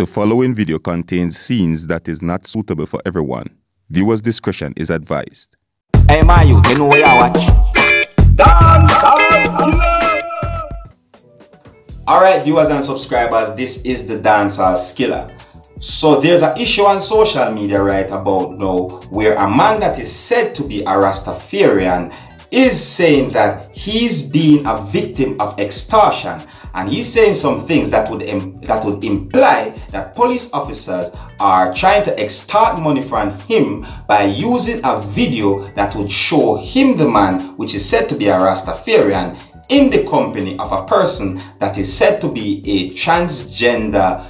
The following video contains scenes that is not suitable for everyone. Viewers' discretion is advised. Hey man, you know where I watch? Dancehall. Alright viewers and subscribers, this is the Dancehall Skilla. So there's an issue on social media right about now where a man that is said to be a Rastafarian is saying that he's being a victim of extortion, and he's saying some things that would imply that police officers are trying to extort money from him by using a video that would show him, the man, which is said to be a Rastafarian, in the company of a person that is said to be a transgender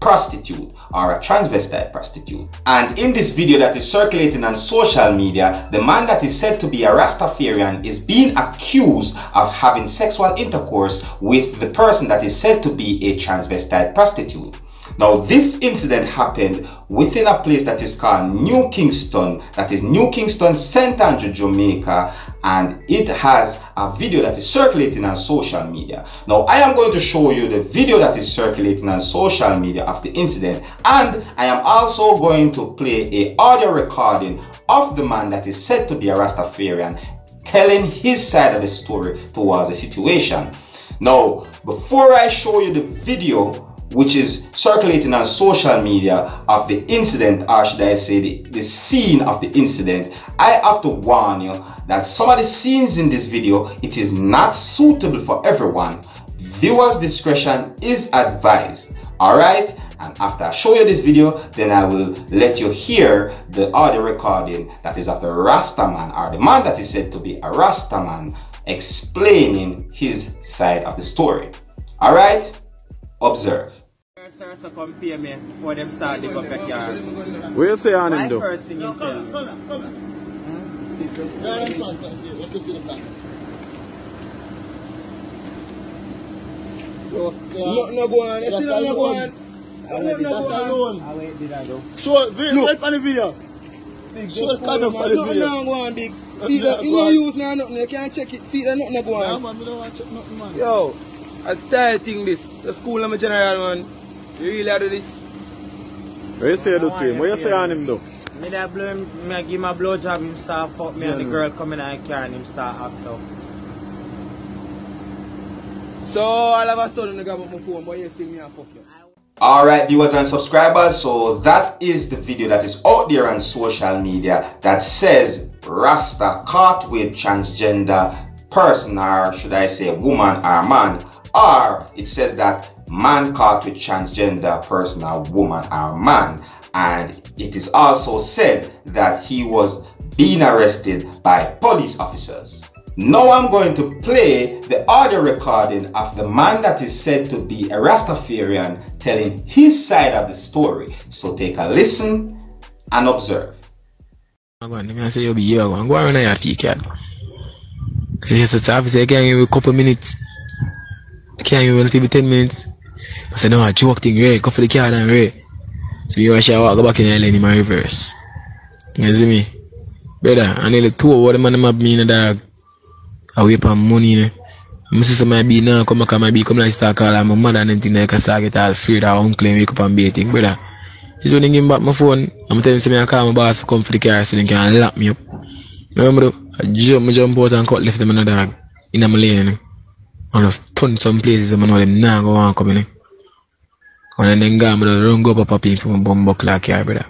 prostitute or a transvestite prostitute. And in this video that is circulating on social media, the man that is said to be a Rastafarian is being accused of having sexual intercourse with the person that is said to be a transvestite prostitute. Now this incident happened within a place that is called New Kingston, that is New Kingston, St. Andrew, Jamaica, and it has a video that is circulating on social media. Now I am going to show you the video that is circulating on social media of the incident, and I am also going to play an audio recording of the man that is said to be a Rastafarian telling his side of the story towards the situation. Now before I show you the video which is circulating on social media of the incident, or should I say the scene of the incident, I have to warn you that some of the scenes in this video, it is not suitable for everyone. Viewers' discretion is advised. Alright? And after I show you this video, then I will let you hear the audio recording that is of the Rasta Man, or the man that is said to be a Rasta Man, explaining his side of the story. Alright? Observe. So come pay me before them start dig up your car. Where you say on him though? First thing you tell me. No go on, you still don't go on. I wait, did I do? So, wait for the video. So, stand up for the video. No, go on, Biggs. See, that you don't use nothing, you can't check it. See, there's nothing go on. Yeah, man, we don't want to check nothing, man. Yo, I style thing this. The school I'm a general, man. You really do this? Where you say you do to him? What you say on him though? Me that blow him, me give him a blow job, him start fuck me, and the girl come in and car and him start act up. So all of a sudden I grab up my phone, but you still me and fuck you. Alright viewers and subscribers, so that is the video that is out there on social media that says Rasta caught with transgender person, or should I say woman or man, or it says that man caught with transgender person or woman or man, and it is also said that he was being arrested by police officers. Now I'm going to play the audio recording of the man that is said to be a Rastafarian telling his side of the story. So take a listen and observe. I'm going to say you'll be here. I'm going to have to cat. So yes, obviously I can't give you a couple minutes. I can't give you maybe 10 minutes. I said no, I joke thing, right? Go for the car and right. So you watch I go back in the lane in my reverse. You see me? Brother, I nearly 2 hours the man have me in the dog. I wait for money. I see some be now come back and my be come like start calling my mother and anything like I start get all afraid or uncle and wake up and baiting, brother. He's when he give me back my phone, I'm telling him I call my boss to come for the car so they can lock me up. Remember though, I jump out and cut left them in the dog in my lane. I just turn some places and I know them now go on coming. And then go and run go up a from a bum buckler car, brother.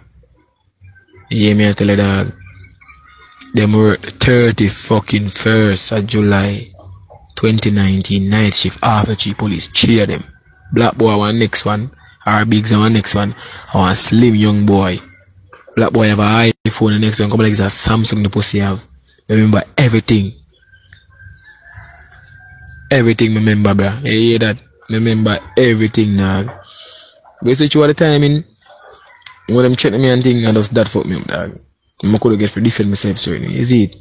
You hear me I tell you dog. Them were 31st of July 2019 night shift after 3 police cheer them. Black boy one next one, or Biggs one next one, I want slim young boy. Black boy have an iPhone, the next one come like it's a Samsung the pussy have. Remember everything. Everything remember, bro. You hear that? Remember everything dog. But you see you all the time in when them check me and thing and just that fuck me up dog. I could get for defend myself, so you see it?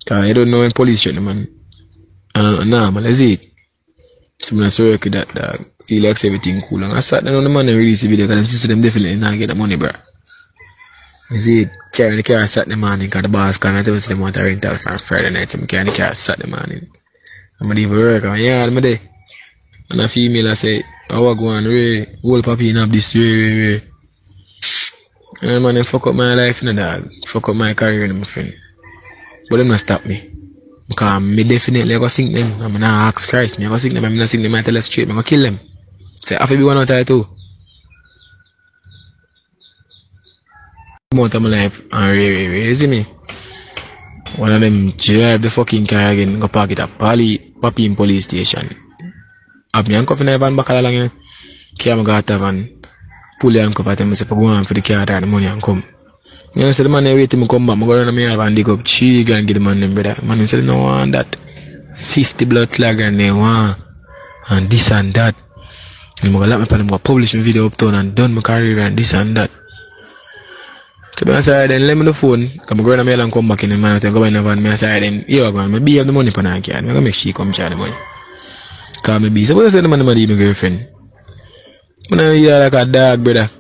Cause I don't know when police shot man. Nah, man, is it? So I'm not so work with that dog. He likes everything cool. And I sat down on the man and release the video because them sister them definitely not get the money, bro. Is it? Carry the car Saturday morning because the boss can't tell us them want a rental from Friday night. So I carry the car Saturday morning. I'm gonna leave work. I'm yeah, I'm there. And a female I say, I walk one Ray, whole papi have this Ray. And man, they fuck up my life, you know, dog. Fuck up my career, my friend. But them not stop me. Because me definitely go sink them. I'm gonna ask Christ. Me go sink them. I'm gonna sink them. I tell us straight. I'm gonna kill them. Say, I have to be one out of two. Amount of my life and Ray, you see me? One of them drive the fucking car again, go park it at Papi in police station. Have me handcuff in the van back along here. Carry my car van. Pull the handcuff at him and say, go on for the car, the money and come. You know, so the man wait till me come back. I go around me and dig up 3 grand give the man them, brother. Man said, no want that. 50 blood clog and they want. And this and that. And I'm going to publish my video uptown and done my career and this and that. So I said, then let me the phone. Come go around me and come back in the man. I go in the van. I said, then here go. I have the money for that. I'm going to make she come charge the money. Call me B. So what I said, the man my girlfriend. When I hear like a dog, brother.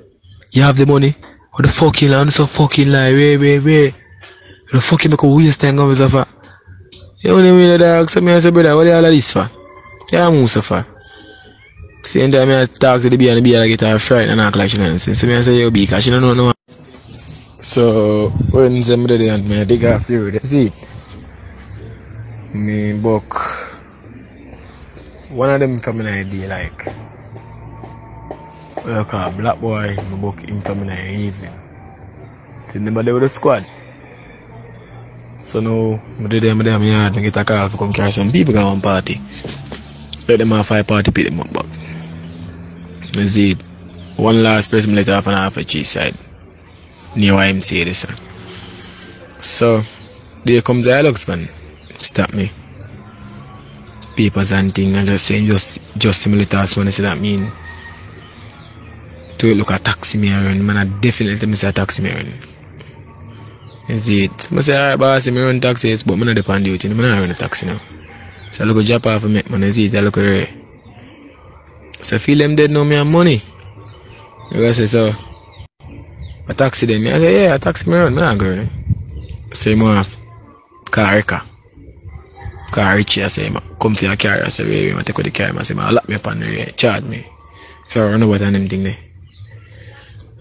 You have the money? What the fuck you land so fucking lie? Where? The fuck you make a waste time going for? You only mean the dog. So I say, brother, what the hell is this for? Yeah, move so far. Same time I talk to the B and the B I get her fright and act like she nonsense. So I say, yo B, because she don't know no. So when somebody and me dig off the road, see it. Me book one of them from an idea like I call black boy, my book him from an evening. So never there with the squad. So now I did them there, I get a call for come carry some people go on party. Let them have 5 party pick them up back. You see it. One last person let off and half a cheese side. Near YMCA this one. So there comes the Hilux man. Stop me. Papers and things and just saying just similar task when I say that mean to look at taxi me around. Man I definitely miss a taxi me around. You see it. I say alright boss me run taxis but I'm not on duty. I'm not run a taxi now. So I look at drop off of me man I see it I look at her. So I feel them dead now me have money. I say so a taxi them. I say, yeah, a taxi me run. I'm not going. So you have car Richie. I say, come for your car. I say, I take with the car. I say, I lock me up on the charge me. If I run about and anything there.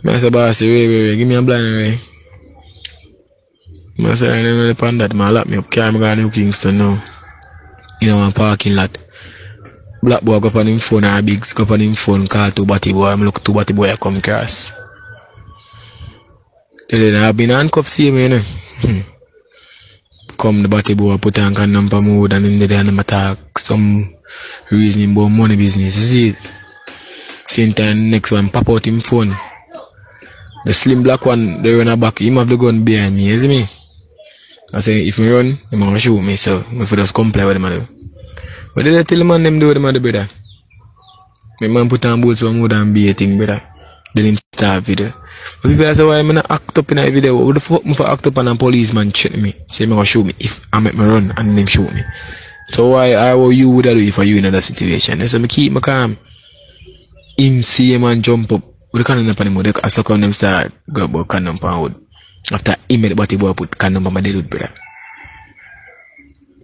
I say, boss, wait, give me a blind way. I say, I don't know upon that. I lock me up. Car, I'm going to Kingston now. You know, one parking lot. Black boy go up on him phone or Biggs go up on him phone, call 2 batty boy. I'm look 2 batty boy come cross. Then I've been handcuffed, see me, you know. Come the batty boy, put on condom for mood and in the day and attack some reasoning about money business, you see it? Same time, next one, pop out him phone. The slim black one, they run a back, him have the gun behind me, you see me? I say, if me run, he gonna shoot me, so if I just comply with them, but they tell the man them do what them do, brother. My man put on boots for more than be a thing, brother. Then him start video. But people say, why I'm not act up in a video? What the fuck me for act up and a policeman shoot me? Say me gonna shoot me if I make me run and them shoot me. So how you would do if you in that situation? They say me keep me calm. Him see him and jump up. With the cannon up anymore, I suck on them start go about cannon pan wood. After he made the body boy put cannon on my dead wood, brother.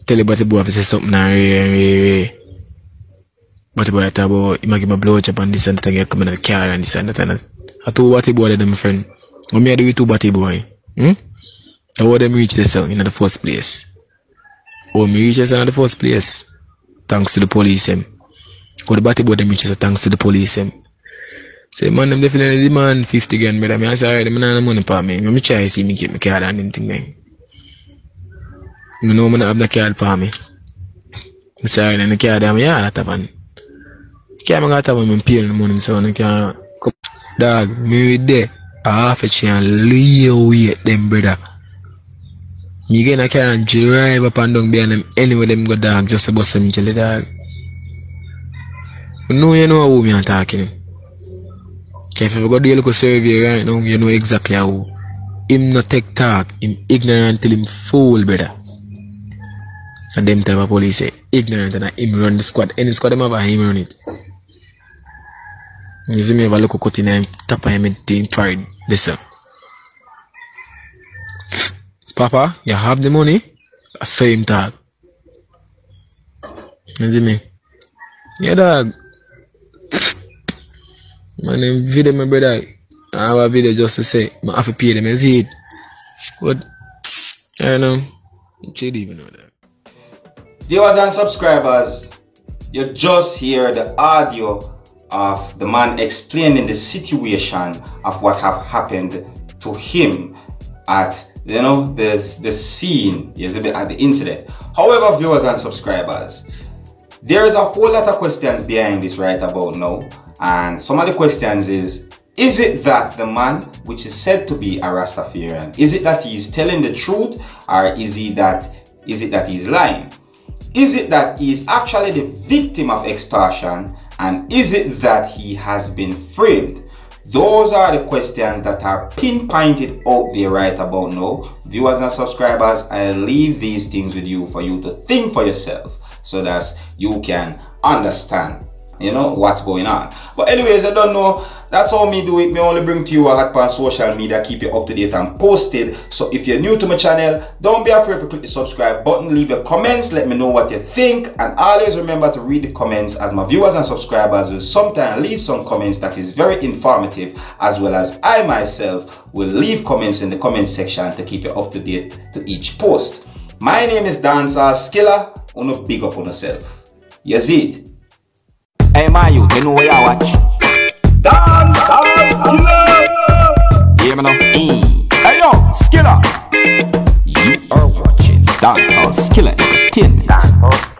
Tell the body boy if he say something and body boy talk about he might give me a blowjob and this and that and come in the car and this and that and that. I told body boy them my friend. What me I do with 2 body boy? How them reach the cell in the first place? Oh, me reach the cell in the first place. Thanks to the police him. How the body boy them reach the thanks to the police him. Say man them definitely demand 50 grand brother. Me I say alright, them not money for me. Me try to see me get my card and anything then. You know me not have the card for me. I say alright, and the card I'm yeah that man. Can't me got me pay the money so I can come dog me with there. I have a chance lay away them brother. Me get a car and drive up and down behind them anywhere them go dog just to bust them jelly dog. You know who me I'm talking. If you go do a little survey right now, you know exactly how. Him not take talk, him ignorant till him fool, brother. And them type of police say ignorant and him run the squad. Any squad them have him run it. You see me have a look cut in him, tap him in team fired. Listen. Papa, you have the money? I saw him talk. You see me? Yeah dog. Man, them video my brother. I have a video just to say I have to pay them and see it. But I don't know. You should even know that. Viewers and subscribers, you just hear the audio of the man explaining the situation of what have happened to him at the scene, at the incident. However, viewers and subscribers, there is a whole lot of questions behind this right about now, and some of the questions is it that the man which is said to be a Rastafarian, is it that he is telling the truth, or is it that he's lying? Is it that he is actually the victim of extortion, and is it that he has been framed? Those are the questions that are pinpointed out there right about now. Viewers and subscribers, I leave these things with you for you to think for yourself so that you can understand, what's going on. But anyways, I don't know. That's how me do it. Me only bring to you a hot pan social media, keep you up to date and posted. So if you're new to my channel, don't be afraid to click the subscribe button, leave your comments, let me know what you think, and always remember to read the comments, as my viewers and subscribers will sometimes leave some comments that is very informative, as well as I myself will leave comments in the comment section to keep you up to date to each post. My name is Seriousskilla. Uno big up on yourself. You see it? Hey my youth, you know where you watch? Dancehall Skilla! Hear me now? Hey yo, Skilla! You are watching Dancehall Skilla Entertainment.